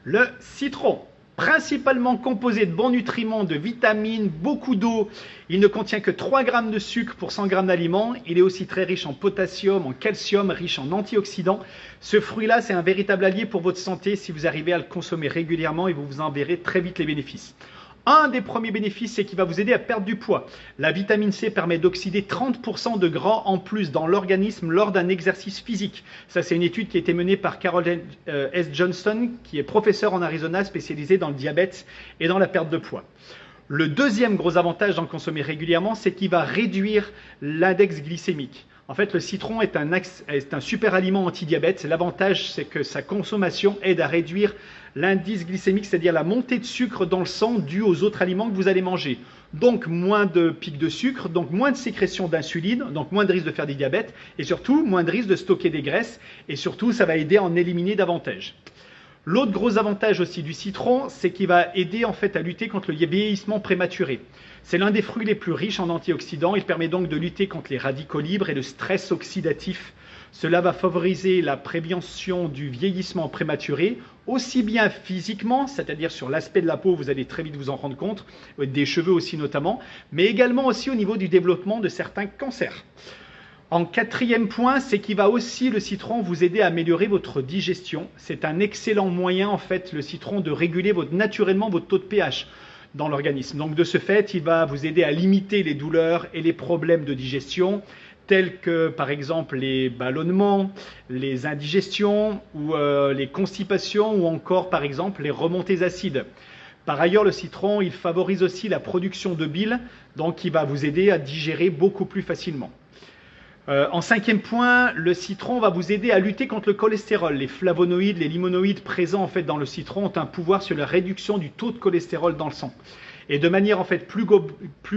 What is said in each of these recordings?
Le citron, principalement composé de bons nutriments, de vitamines, beaucoup d'eau, il ne contient que 3 grammes de sucre pour 100 grammes d'aliments. Il est aussi très riche en potassium, en calcium, riche en antioxydants. Ce fruit-là, c'est un véritable allié pour votre santé si vous arrivez à le consommer régulièrement et vous vous en verrez très vite les bénéfices. Un des premiers bénéfices, c'est qu'il va vous aider à perdre du poids. La vitamine C permet d'oxyder 30% de gras en plus dans l'organisme lors d'un exercice physique. Ça, c'est une étude qui a été menée par Carol S. Johnston, qui est professeur en Arizona spécialisé dans le diabète et dans la perte de poids. Le deuxième gros avantage d'en consommer régulièrement, c'est qu'il va réduire l'index glycémique. En fait, le citron est un super aliment anti-diabète. L'avantage, c'est que sa consommation aide à réduire l'indice glycémique, c'est-à-dire la montée de sucre dans le sang due aux autres aliments que vous allez manger. Donc, moins de pics de sucre, donc moins de sécrétion d'insuline, donc moins de risque de faire du diabète, et surtout, moins de risque de stocker des graisses, et surtout, ça va aider à en éliminer davantage. L'autre gros avantage aussi du citron, c'est qu'il va aider en fait à lutter contre le vieillissement prématuré. C'est l'un des fruits les plus riches en antioxydants. Il permet donc de lutter contre les radicaux libres et le stress oxydatif. Cela va favoriser la prévention du vieillissement prématuré, aussi bien physiquement, c'est-à-dire sur l'aspect de la peau, vous allez très vite vous en rendre compte, des cheveux aussi notamment, mais également aussi au niveau du développement de certains cancers. En quatrième point, c'est qu'il va aussi, le citron, vous aider à améliorer votre digestion. C'est un excellent moyen, en fait, le citron, de réguler naturellement votre taux de pH dans l'organisme. Donc, de ce fait, il va vous aider à limiter les douleurs et les problèmes de digestion, tels que, par exemple, les ballonnements, les indigestions, ou les constipations, ou encore, par exemple, les remontées acides. Par ailleurs, le citron, il favorise aussi la production de bile, donc il va vous aider à digérer beaucoup plus facilement. En cinquième point, le citron va vous aider à lutter contre le cholestérol. Les flavonoïdes, les limonoïdes présents en fait dans le citron ont un pouvoir sur la réduction du taux de cholestérol dans le sang. Et de manière en fait plus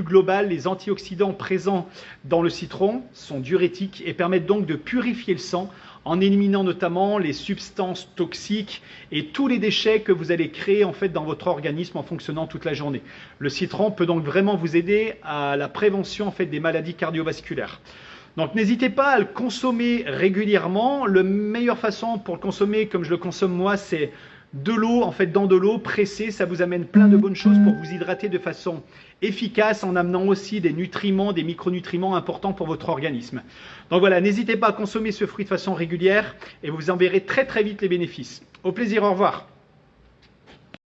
globale, les antioxydants présents dans le citron sont diurétiques et permettent donc de purifier le sang en éliminant notamment les substances toxiques et tous les déchets que vous allez créer en fait dans votre organisme en fonctionnant toute la journée. Le citron peut donc vraiment vous aider à la prévention en fait des maladies cardiovasculaires. Donc n'hésitez pas à le consommer régulièrement. La meilleure façon pour le consommer, comme je le consomme moi, c'est de l'eau, en fait dans de l'eau pressée. Ça vous amène plein de bonnes choses pour vous hydrater de façon efficace en amenant aussi des nutriments, des micronutriments importants pour votre organisme. Donc voilà, n'hésitez pas à consommer ce fruit de façon régulière et vous en verrez très très vite les bénéfices. Au plaisir, au revoir.